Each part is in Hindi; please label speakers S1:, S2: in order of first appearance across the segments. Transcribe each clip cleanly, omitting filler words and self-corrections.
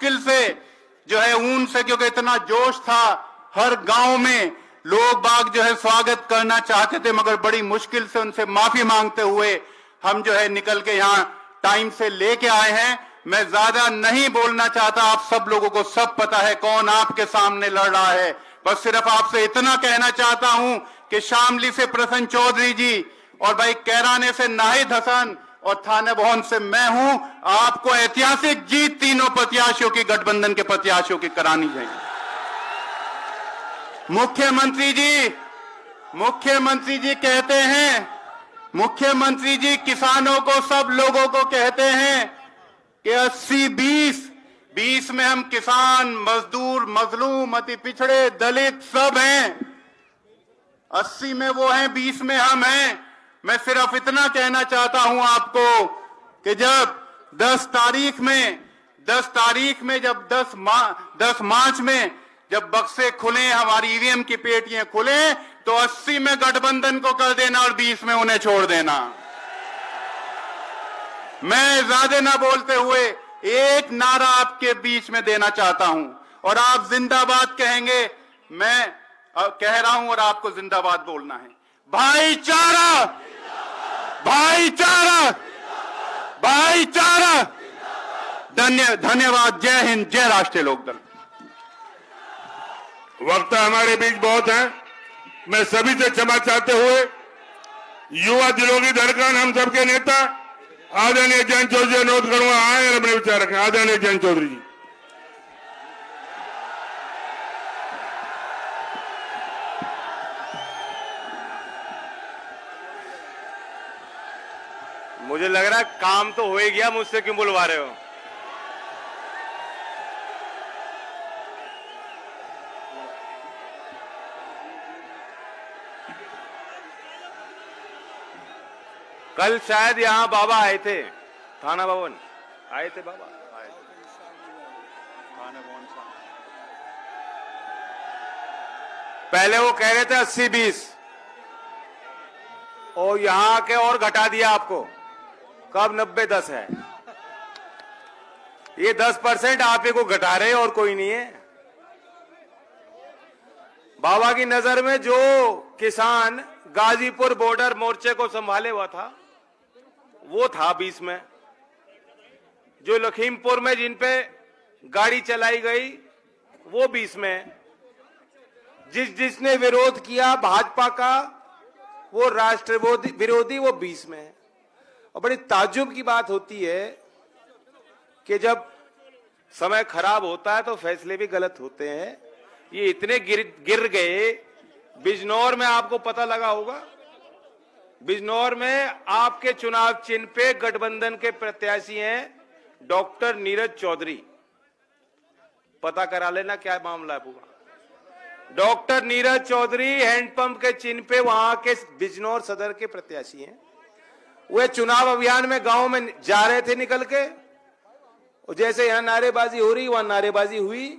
S1: मुश्किल से जो है ऊन से, क्योंकि इतना जोश था, हर गांव में लोग बाग जो है स्वागत करना चाहते थे, मगर बड़ी मुश्किल से उनसे माफी मांगते हुए हम जो है निकल के यहाँ टाइम से लेके आए हैं। मैं ज्यादा नहीं बोलना चाहता, आप सब लोगों को सब पता है कौन आपके सामने लड़ रहा है। बस सिर्फ आपसे इतना कहना चाहता हूं कि शामली से प्रसन्न चौधरी जी और भाई कैराने से नाहिद हसन और थाने भवन से मैं हूं। आपको ऐतिहासिक जीत तीनों प्रत्याशियों की, गठबंधन के प्रत्याशियों की करानी चाहिए। मुख्यमंत्री जी कहते हैं, मुख्यमंत्री जी किसानों को, सब लोगों को कहते हैं कि 80-20 में हम किसान, मजदूर, मजलूम, अति पिछड़े, दलित सब हैं। 80 में वो हैं, 20 में हम हैं। मैं सिर्फ इतना कहना चाहता हूं आपको कि जब 10 तारीख में जब 10 मार्च में जब बक्से खुले, हमारी ईवीएम की पेटियां खुले, तो 80 में गठबंधन को कर देना और 20 में उन्हें छोड़ देना। मैं ज्यादा ना बोलते हुए एक नारा आपके बीच में देना चाहता हूं और आप जिंदाबाद कहेंगे। मैं कह रहा हूं और आपको जिंदाबाद बोलना है। भाईचारा, भाईचारा, भाईचारा। धन्यवाद। जय हिंद, जय राष्ट्रीय लोकदल।
S2: वक्त हमारे बीच बहुत है। मैं सभी से क्षमा चाहते हुए युवा दिलों की धड़कन, हम सबके नेता आदरणीय जयंत चौधरी अनुरोध करूंगा, आए और अपने विचार रखें। आदरणीय जयंत चौधरी जी।
S3: मुझे लग रहा है काम तो हो ही गया, मुझसे क्यों बुलवा रहे हो? कल शायद यहां बाबा आए थे, थाना भवन आए थे, बाबा आए थे थाना भवन। पहले वो कह रहे थे 80-20 और यहां के और घटा दिया आपको। कब 90-10 है? ये 10% आप ही को घटा रहे और कोई नहीं है। बाबा की नजर में जो किसान गाजीपुर बॉर्डर मोर्चे को संभाले हुआ था वो था 20 में। जो लखीमपुर में जिन पे गाड़ी चलाई गई वो 20 में। जिसने विरोध किया भाजपा का, वो राष्ट्र विरोधी, वो 20 में। और बड़ी ताज्जुब की बात होती है कि जब समय खराब होता है तो फैसले भी गलत होते हैं। ये इतने गिर गए। बिजनौर में आपको पता लगा होगा, बिजनौर में आपके चुनाव चिन्ह पे गठबंधन के प्रत्याशी हैं डॉक्टर नीरज चौधरी। पता करा लेना क्या मामला है पूरा। डॉक्टर नीरज चौधरी हैंडपंप के चिन्ह पे वहां के बिजनौर सदर के प्रत्याशी हैं। वे चुनाव अभियान में गांव में जा रहे थे निकल के, और जैसे यहां नारेबाजी हो रही वहां नारेबाजी हुई,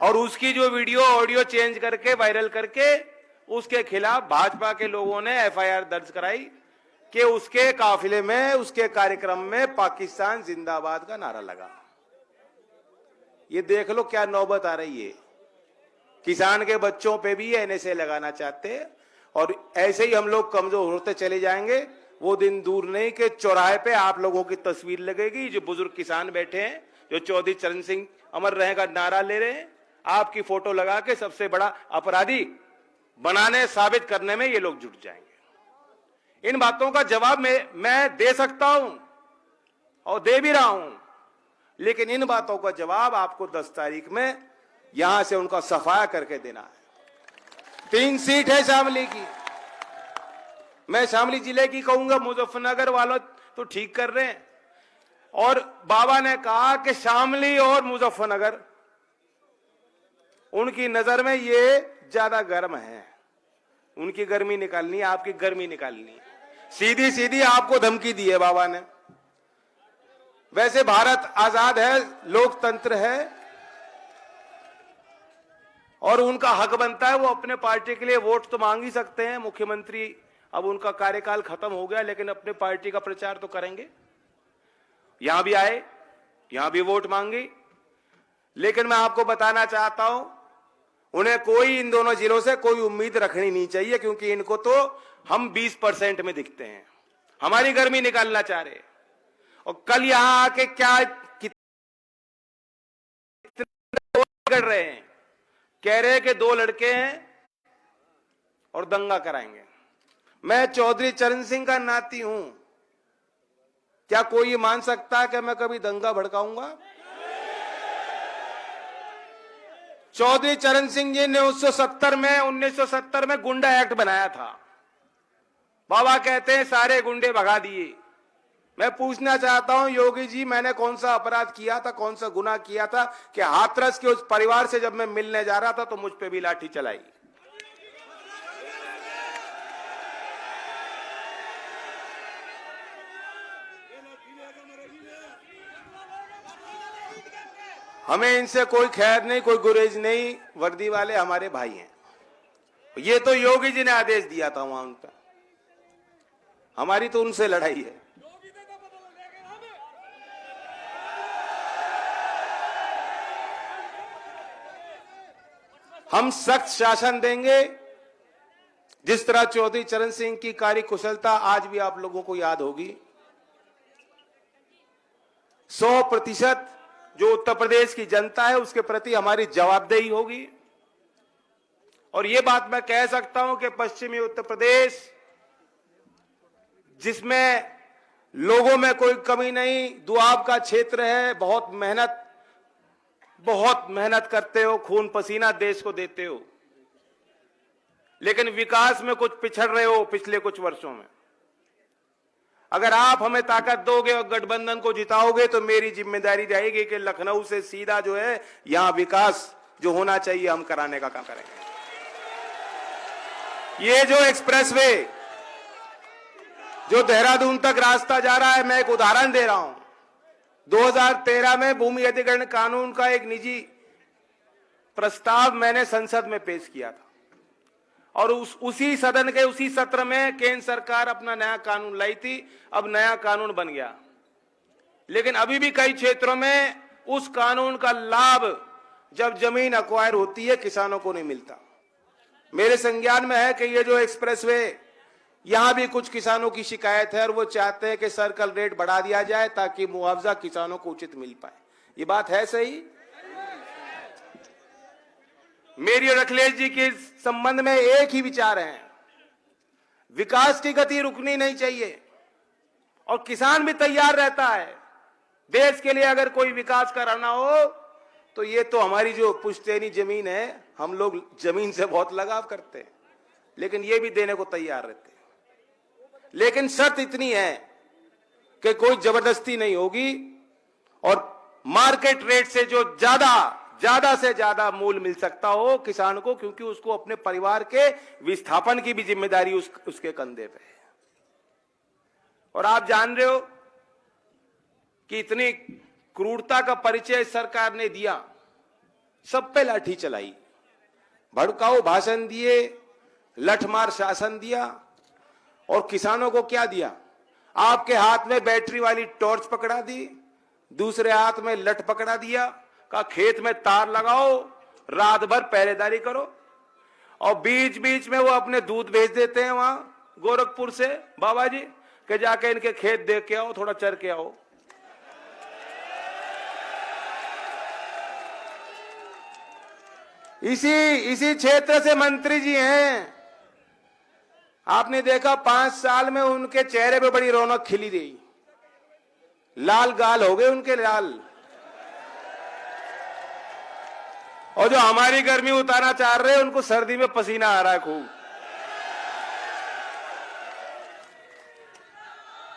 S3: और उसकी जो वीडियो ऑडियो चेंज करके वायरल करके उसके खिलाफ भाजपा के लोगों ने एफआईआर दर्ज कराई कि उसके काफिले में, उसके कार्यक्रम में पाकिस्तान जिंदाबाद का नारा लगा। ये देख लो क्या नौबत आ रही है। किसान के बच्चों पे भी एनएसए लगाना चाहते हैं, और ऐसे ही हम लोग कमजोर होते चले जाएंगे। वो दिन दूर नहीं कि चौराहे पे आप लोगों की तस्वीर लगेगी, जो बुजुर्ग किसान बैठे हैं, जो चौधरी चरण सिंह अमर रहेगा नारा ले रहे हैं, आपकी फोटो लगा के सबसे बड़ा अपराधी बनाने, साबित करने में ये लोग जुट जाएंगे। इन बातों का जवाब मैं दे सकता हूं और दे भी रहा हूं, लेकिन इन बातों का जवाब आपको 10 तारीख में यहां से उनका सफाया करके देना है। 3 सीट है शामली की। मैं शामली जिले की कहूंगा, मुजफ्फरनगर वालों तो ठीक कर रहे हैं, और बाबा ने कहा कि शामली और मुजफ्फरनगर उनकी नजर में ये ज्यादा गर्म है। उनकी गर्मी निकालनी है, आपकी गर्मी निकालनी है। सीधी सीधी आपको धमकी दी है बाबा ने। वैसे भारत आजाद है, लोकतंत्र है, और उनका हक बनता है वो अपने पार्टी के लिए वोट तो मांग ही सकते हैं। मुख्यमंत्री अब उनका कार्यकाल खत्म हो गया, लेकिन अपने पार्टी का प्रचार तो करेंगे। यहां भी आए, यहां भी वोट मांगी, लेकिन मैं आपको बताना चाहता हूं, उन्हें कोई इन दोनों जिलों से कोई उम्मीद रखनी नहीं चाहिए, क्योंकि इनको तो हम 20% में दिखते हैं, हमारी गर्मी निकालना चाह रहे। और कल यहां आके क्या कर रहे हैं, कह रहे हैं कि 2 लड़के हैं और दंगा कराएंगे। मैं चौधरी चरण सिंह का नाती हूं, क्या कोई मान सकता है कि मैं कभी दंगा भड़काऊंगा? चौधरी चरण सिंह जी ने 1970 में गुंडा एक्ट बनाया था। बाबा कहते हैं सारे गुंडे भगा दिए। मैं पूछना चाहता हूं योगी जी, मैंने कौन सा अपराध किया था, कौन सा गुनाह किया था कि हाथरस के उस परिवार से जब मैं मिलने जा रहा था तो मुझ पे भी लाठी चलाई? हमें इनसे कोई खैर नहीं, कोई गुरेज नहीं, वर्दी वाले हमारे भाई हैं। ये तो योगी जी ने आदेश दिया था वहां उन पर, हमारी तो उनसे लड़ाई है। हम सख्त शासन देंगे। जिस तरह चौधरी चरण सिंह की कार्यकुशलता आज भी आप लोगों को याद होगी। 100% जो उत्तर प्रदेश की जनता है उसके प्रति हमारी जवाबदेही होगी। और यह बात मैं कह सकता हूं कि पश्चिमी उत्तर प्रदेश, जिसमें लोगों में कोई कमी नहीं, दुआब का क्षेत्र है, बहुत मेहनत करते हो, खून पसीना देश को देते हो, लेकिन विकास में कुछ पिछड़ रहे हो पिछले कुछ वर्षों में। अगर आप हमें ताकत दोगे और गठबंधन को जिताओगे तो मेरी जिम्मेदारी रहेगी कि लखनऊ से सीधा जो है यहां विकास जो होना चाहिए हम कराने का काम करेंगे। ये जो एक्सप्रेसवे जो देहरादून तक रास्ता जा रहा है, मैं एक उदाहरण दे रहा हूं। 2013 में भूमि अधिग्रहण कानून का एक निजी प्रस्ताव मैंने संसद में पेश किया था और उसी सदन के उसी सत्र में केंद्र सरकार अपना नया कानून लाई थी। अब नया कानून बन गया, लेकिन अभी भी कई क्षेत्रों में उस कानून का लाभ जब जमीन अक्वायर होती है किसानों को नहीं मिलता। मेरे संज्ञान में है कि ये जो एक्सप्रेसवे, यहां भी कुछ किसानों की शिकायत है और वो चाहते हैं कि सर्कल रेट बढ़ा दिया जाए ताकि मुआवजा किसानों को उचित मिल पाए। ये बात है सही? मेरी और अखिलेश जी के संबंध में एक ही विचार है, विकास की गति रुकनी नहीं चाहिए और किसान भी तैयार रहता है। देश के लिए अगर कोई विकास कराना हो तो ये तो हमारी जो पुश्तैनी जमीन है, हम लोग जमीन से बहुत लगाव करते हैं, लेकिन ये भी देने को तैयार रहते हैं। लेकिन शर्त इतनी है कि कोई जबरदस्ती नहीं होगी और मार्केट रेट से जो ज्यादा से ज्यादा मूल्य मिल सकता हो किसान को, क्योंकि उसको अपने परिवार के विस्थापन की भी जिम्मेदारी उसके कंधे पे है। और आप जान रहे हो कि इतनी क्रूरता का परिचय सरकार ने दिया, सब पे लाठी चलाई, भड़काऊ भाषण दिए, लठमार शासन दिया और किसानों को क्या दिया? आपके हाथ में बैटरी वाली टॉर्च पकड़ा दी, दूसरे हाथ में लठ पकड़ा दिया, का खेत में तार लगाओ, रात भर पहरेदारी करो और बीच बीच में वो अपने दूध भेज देते हैं वहां गोरखपुर से बाबा जी के जाके इनके खेत देख के आओ, थोड़ा चर के आओ। इसी क्षेत्र से मंत्री जी हैं। आपने देखा 5 साल में उनके चेहरे पे बड़ी रौनक खिली रही, लाल गाल हो गए उनके लाल। और जो हमारी गर्मी उतारना चाह रहे हैं उनको सर्दी में पसीना आ रहा है खूब।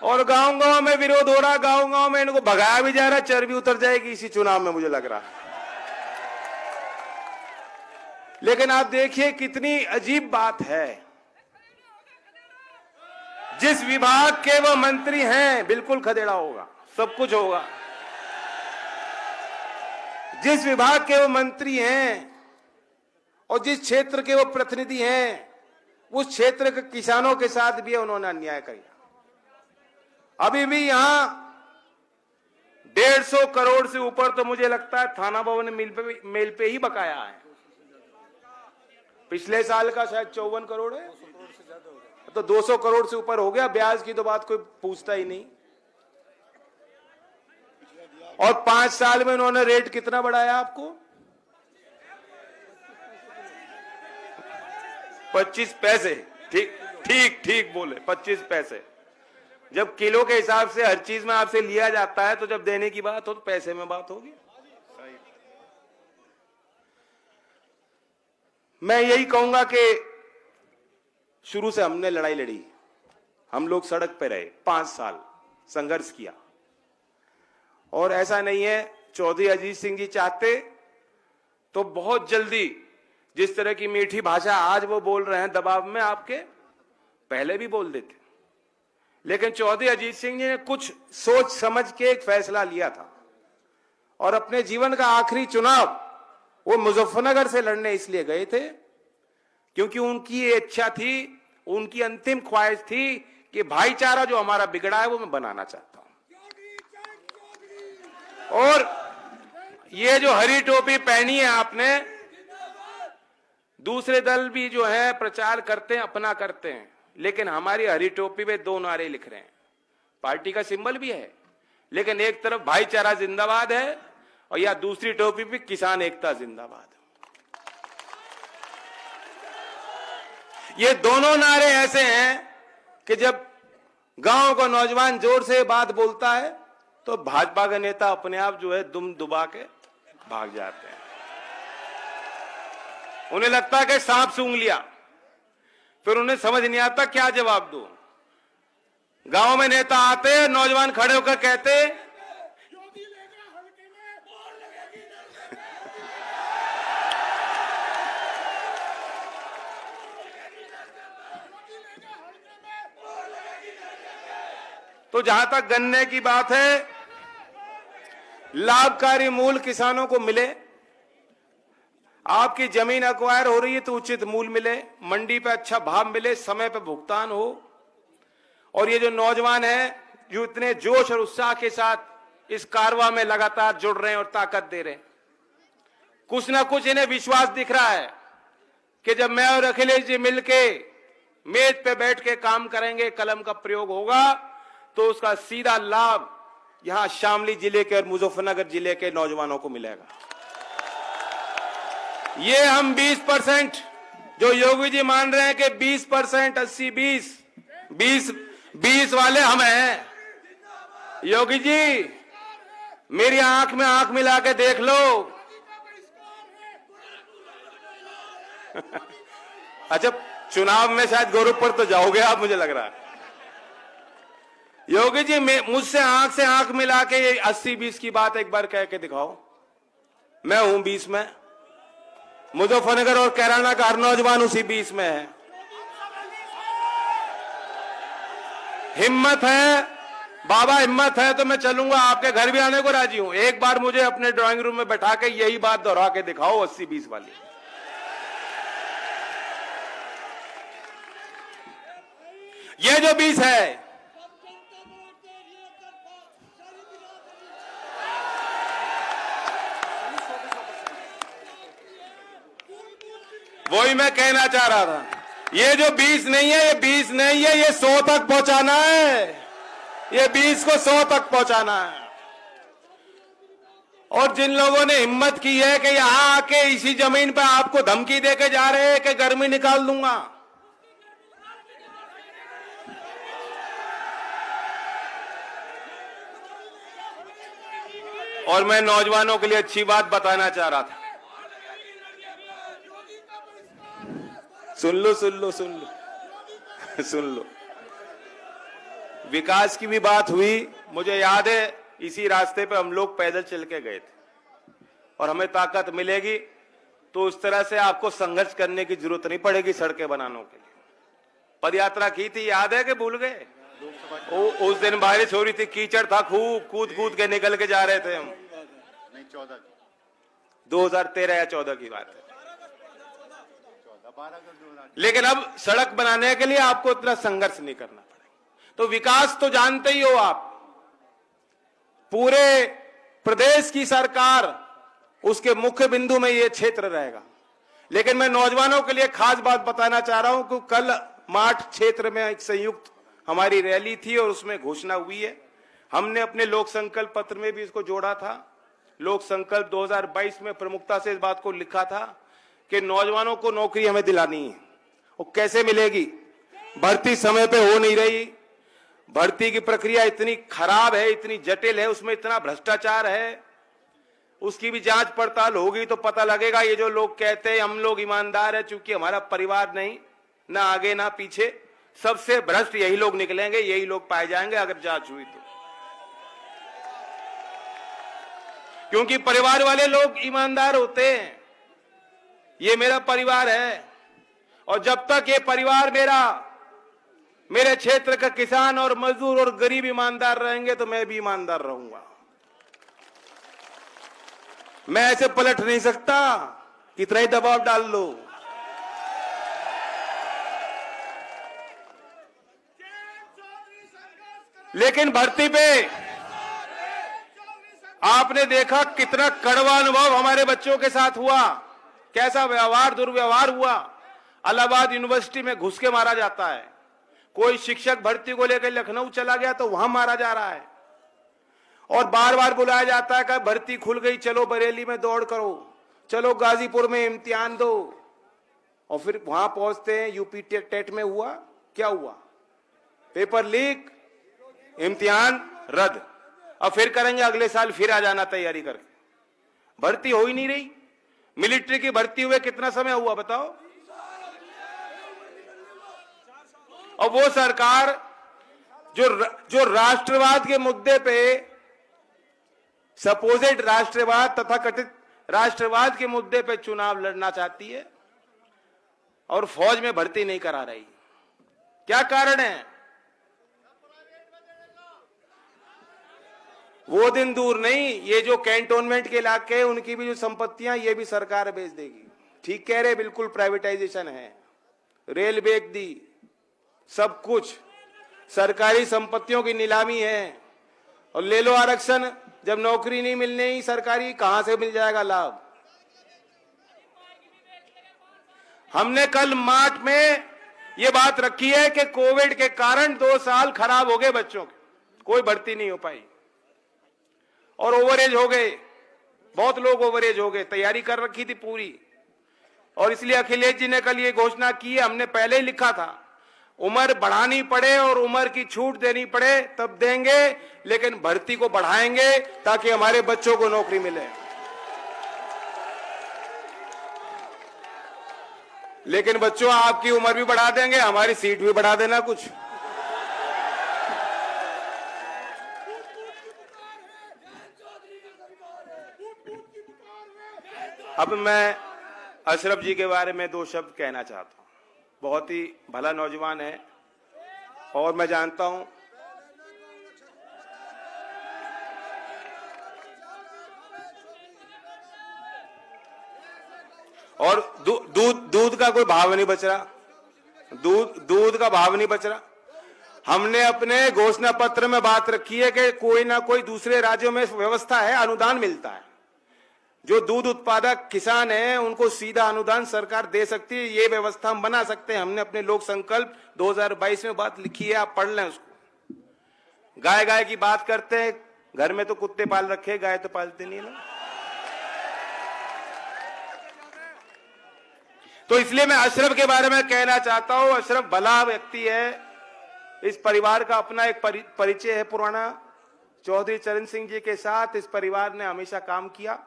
S3: और गांव-गांव में विरोध हो रहा, गांव-गांव में इनको भगाया भी जा रहा है, चर्बी उतर जाएगी इसी चुनाव में मुझे लग रहा है। लेकिन आप देखिए कितनी अजीब बात है, जिस विभाग के वो मंत्री हैं बिल्कुल खदेड़ा होगा, सब कुछ होगा। जिस विभाग के वो मंत्री हैं और जिस क्षेत्र के वो प्रतिनिधि हैं, उस क्षेत्र के किसानों के साथ भी उन्होंने अन्याय किया। अभी भी यहां 150 करोड़ से ऊपर तो मुझे लगता है थाना भवन मेल पे ही बकाया है। पिछले साल का शायद 54 करोड़ है, तो 200 करोड़ से ऊपर हो गया। ब्याज की तो बात कोई पूछता ही नहीं। और 5 साल में उन्होंने रेट कितना बढ़ाया आपको? 25 पैसे। ठीक ठीक ठीक बोले, 25 पैसे। जब किलो के हिसाब से हर चीज में आपसे लिया जाता है, तो जब देने की बात हो तो पैसे में बात होगी। मैं यही कहूंगा कि शुरू से हमने लड़ाई लड़ी, हम लोग सड़क पे रहे, 5 साल संघर्ष किया। और ऐसा नहीं है, चौधरी अजीत सिंह जी चाहते तो बहुत जल्दी जिस तरह की मीठी भाषा आज वो बोल रहे हैं दबाव में, आपके पहले भी बोल देते। लेकिन चौधरी अजीत सिंह जी ने कुछ सोच समझ के एक फैसला लिया था, और अपने जीवन का आखिरी चुनाव वो मुजफ्फरनगर से लड़ने इसलिए गए थे क्योंकि उनकी ये इच्छा थी, उनकी अंतिम ख्वाहिश थी कि भाईचारा जो हमारा बिगड़ा है वो मैं बनाना चाहता हूं। और ये जो हरी टोपी पहनी है आपने, दूसरे दल भी जो है प्रचार करते हैं, अपना करते हैं, लेकिन हमारी हरी टोपी पे 2 नारे लिख रहे हैं। पार्टी का सिंबल भी है, लेकिन एक तरफ भाईचारा जिंदाबाद है और या दूसरी टोपी पे किसान एकता जिंदाबाद। ये दोनों नारे ऐसे हैं कि जब गांव का नौजवान जोर से बात बोलता है तो भाजपा के नेता अपने आप जो है दुम दुबा के भाग जाते हैं। उन्हें लगता है कि सांप सूंघ लिया, फिर उन्हें समझ नहीं आता क्या जवाब दो। गांव में नेता आते, नौजवान खड़े होकर कहते तो जहां तक गन्ने की बात है, लाभकारी मूल्य किसानों को मिले। आपकी जमीन एक्वायर हो रही है तो उचित मूल्य मिले, मंडी पे अच्छा भाव मिले, समय पे भुगतान हो। और ये जो नौजवान है जो इतने जोश और उत्साह के साथ इस कारवां में लगातार जुड़ रहे हैं और ताकत दे रहे हैं, कुछ ना कुछ इन्हें विश्वास दिख रहा है कि जब मैं और अखिलेश जी मिलके मेज पे बैठ के काम करेंगे, कलम का प्रयोग होगा, तो उसका सीधा लाभ यहां शामली जिले के और मुजफ्फरनगर जिले के नौजवानों को मिलेगा। ये हम 20% जो योगी जी मान रहे हैं कि 20%, 80-20 वाले हम हैं। योगी जी मेरी आंख में आंख मिला के देख लो। अच्छा, चुनाव में शायद गौरव पर तो जाओगे आप, मुझे लग रहा है। योगी जी मुझसे आंख से आंख मिला के 80-20 की बात एक बार कह के दिखाओ। मैं हूं 20 में, मुजफ्फरनगर और कैराना का हर नौजवान उसी 20 में है। हिम्मत है बाबा, हिम्मत है तो मैं चलूंगा, आपके घर भी आने को राजी हूं। एक बार मुझे अपने ड्राइंग रूम में बैठा के यही बात दोहरा के दिखाओ, 80-20 वाली। ये जो 20 है, वही मैं कहना चाह रहा था। ये जो 20 नहीं है, ये 20 नहीं है, ये 100 तक पहुंचाना है। ये 20 को 100 तक पहुंचाना है। और जिन लोगों ने हिम्मत की है कि यहां आके इसी जमीन पर आपको धमकी देके जा रहे हैं कि गर्मी निकाल दूंगा, और मैं नौजवानों के लिए अच्छी बात बताना चाह रहा था। सुन लो सुन लो सुन लो सुन लो। विकास की भी बात हुई, मुझे याद है इसी रास्ते पे हम लोग पैदल चल के गए थे। और हमें ताकत मिलेगी तो उस तरह से आपको संघर्ष करने की जरूरत नहीं पड़ेगी सड़कें बनाने के लिए। पदयात्रा की थी, याद है कि भूल गए? उस दिन बारिश हो रही थी, कीचड़ था, खूब कूद कूद के निकल के जा रहे थे हम। 2013 या 14 की बात है। लेकिन अब सड़क बनाने के लिए आपको इतना संघर्ष नहीं करना पड़ेगा। तो विकास तो जानते ही हो आप, पूरे प्रदेश की सरकार उसके मुख्य बिंदु में ये क्षेत्र रहेगा। लेकिन मैं नौजवानों के लिए खास बात बताना चाह रहा हूं कि कल माठ क्षेत्र में एक संयुक्त हमारी रैली थी और उसमें घोषणा हुई है। हमने अपने लोक संकल्प पत्र में भी इसको जोड़ा था। लोक संकल्प 2022 में प्रमुखता से इस बात को लिखा था कि नौजवानों को नौकरी हमें दिलानी है। वो कैसे मिलेगी? भर्ती समय पे हो नहीं रही, भर्ती की प्रक्रिया इतनी खराब है, इतनी जटिल है, उसमें इतना भ्रष्टाचार है। उसकी भी जांच पड़ताल होगी तो पता लगेगा। ये जो लोग कहते हैं हम लोग ईमानदार है, चूंकि हमारा परिवार नहीं, ना आगे ना पीछे, सबसे भ्रष्ट यही लोग निकलेंगे, यही लोग पाए जाएंगे अगर जांच हुई तो। क्योंकि परिवार वाले लोग ईमानदार होते हैं। ये मेरा परिवार है और जब तक ये परिवार मेरे क्षेत्र का किसान और मजदूर और गरीब ईमानदार रहेंगे तो मैं भी ईमानदार रहूंगा। मैं ऐसे पलट नहीं सकता, कितना ही दबाव डाल लो। लेकिन भर्ती पे आपने देखा कितना कड़वा अनुभव हमारे बच्चों के साथ हुआ, कैसा व्यवहार, दुर्व्यवहार हुआ। इलाहाबाद यूनिवर्सिटी में घुस के मारा जाता है। कोई शिक्षक भर्ती को लेकर लखनऊ चला गया तो वहां मारा जा रहा है और बार बार बुलाया जाता है कि भर्ती खुल गई, चलो बरेली में दौड़ करो, चलो गाजीपुर में इम्तिहान दो। और फिर वहां पहुंचते हैं, यूपी टेट में हुआ क्या हुआ? पेपर लीक, इम्तिहान रद्द। अब फिर करेंगे अगले साल, फिर आ जाना तैयारी करके। भर्ती हो ही नहीं रही। मिलिट्री की भर्ती हुए कितना समय हुआ बताओ? और वो सरकार जो राष्ट्रवाद के मुद्दे पे, सपोजिट राष्ट्रवाद तथा कथित राष्ट्रवाद के मुद्दे पे चुनाव लड़ना चाहती है और फौज में भर्ती नहीं करा रही। क्या कारण है? वो दिन दूर नहीं, ये जो कैंटोनमेंट के इलाके हैं उनकी भी जो संपत्तियां, ये भी सरकार बेच देगी। ठीक कह रहे, बिल्कुल प्राइवेटाइजेशन है। रेल बेच दी, सब कुछ सरकारी संपत्तियों की नीलामी है। और ले लो आरक्षण, जब नौकरी नहीं मिलने सरकारी, कहां से मिल जाएगा लाभ? हमने कल मार्च में ये बात रखी है कि कोविड के कारण 2 साल खराब हो गए बच्चों के, कोई भर्ती नहीं हो पाई और ओवरेज हो गए। बहुत लोग ओवरेज हो गए, तैयारी कर रखी थी पूरी। और इसलिए अखिलेश जी ने कल ये घोषणा की है, हमने पहले ही लिखा था, उम्र बढ़ानी पड़े और उम्र की छूट देनी पड़े तब देंगे, लेकिन भर्ती को बढ़ाएंगे ताकि हमारे बच्चों को नौकरी मिले। लेकिन बच्चों, आपकी उम्र भी बढ़ा देंगे, हमारी सीट भी बढ़ा देना कुछ। अब मैं अशरफ जी के बारे में 2 शब्द कहना चाहता हूं। बहुत ही भला नौजवान है और मैं जानता हूं और दूध का कोई भाव नहीं बच रहा, दूध का भाव नहीं बच रहा। हमने अपने घोषणा पत्र में बात रखी है कि कोई ना कोई दूसरे राज्यों में व्यवस्था है, अनुदान मिलता है। जो दूध उत्पादक किसान हैं उनको सीधा अनुदान सरकार दे सकती है, ये व्यवस्था हम बना सकते हैं। हमने अपने लोक संकल्प 2022 में बात लिखी है, आप पढ़ लें उसको। गाय की बात करते हैं, घर में तो कुत्ते पाल रखे, गाय तो पालते नहीं ना। तो इसलिए मैं अशरफ के बारे में कहना चाहता हूं, अशरफ भला व्यक्ति है। इस परिवार का अपना एक परिचय है पुराना। चौधरी चरण सिंह जी के साथ इस परिवार ने हमेशा काम किया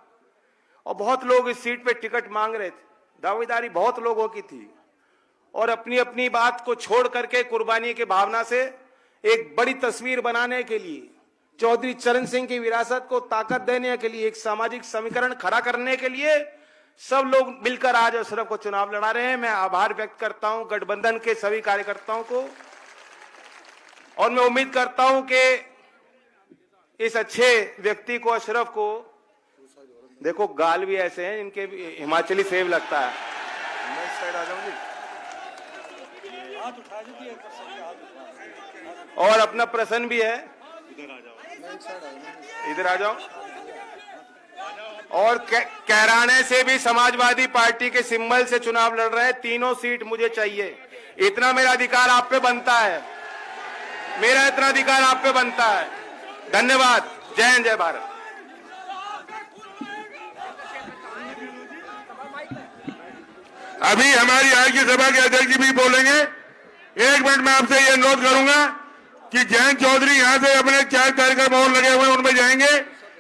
S3: और बहुत लोग इस सीट पे टिकट मांग रहे थे, दावेदारी बहुत लोगों की थी और अपनी अपनी बात को छोड़ करके कुर्बानी की भावना से एक बड़ी तस्वीर बनाने के लिए, चौधरी चरण सिंह की विरासत को ताकत देने के लिए, एक सामाजिक समीकरण खड़ा करने के लिए सब लोग मिलकर आज अशरफ को चुनाव लड़ा रहे हैं। मैं आभार व्यक्त करता हूं गठबंधन के सभी कार्यकर्ताओं को और मैं उम्मीद करता हूं कि इस अच्छे व्यक्ति को, अशरफ को, देखो गाल भी ऐसे हैं इनके, हिमाचली सेव लगता है। मैं इस साइड आ जाऊं जी, और अपना प्रसन्न भी है, इधर आ जाओ। और कैराने से भी समाजवादी पार्टी के सिंबल से चुनाव लड़ रहे हैं। तीनों सीट मुझे चाहिए। इतना मेरा अधिकार आप पे बनता है, मेरा इतना अधिकार आप पे बनता है। धन्यवाद। जय हिंद, जय भारत।
S2: अभी हमारी आज की सभा के अध्यक्ष जी भी बोलेंगे। 1 मिनट में आपसे ये नोट करूंगा कि जयंत चौधरी यहां से अपने 4 कार्यक्रम और लगे हुए उनमें जाएंगे।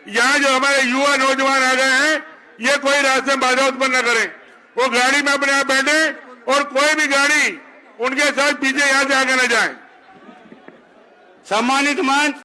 S2: यहाँ जो हमारे युवा नौजवान आ गए हैं, ये कोई रास्ते में बाधा उत्पन्न न करें। वो गाड़ी में अपने आप बैठे और कोई भी गाड़ी उनके साथ पीछे यहां से आगे न जाए।
S1: सम्मानित मंच।